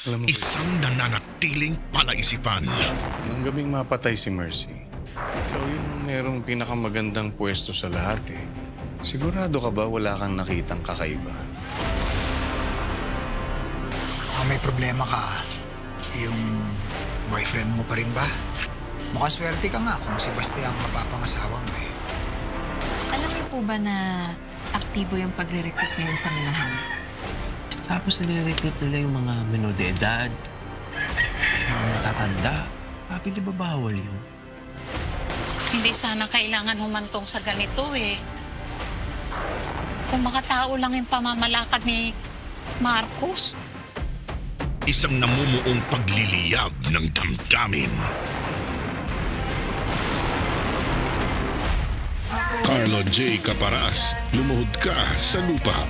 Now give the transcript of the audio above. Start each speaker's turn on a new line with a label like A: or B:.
A: Alam mo,
B: Isang nananatiling palaisipan.
A: nung gabing mapatay si Mercy, ikaw yung merong pinakamagandang pwesto sa lahat eh. Sigurado ka ba wala kang nakitang kakaiba?
C: May problema ka. Yung boyfriend mo pa rin ba? Mukhang swerte ka nga kung si Basti ang mapapangasawa mo eh.
D: Alam niyo po ba na aktibo yung pagre-recruit ngayon sa minahan?
E: Tapos nire-recruit nila yung mga menor de edad, mga matatanda. Papi, di ba bawal yun?
F: Hindi sana kailangan humantong sa ganito eh. Kung makatao lang yung pamamalakad ni Marcos.
B: Isang namumuong pagliliyab ng damdamin. Carlo J. Caparas, Lumuhod Ka sa Lupa.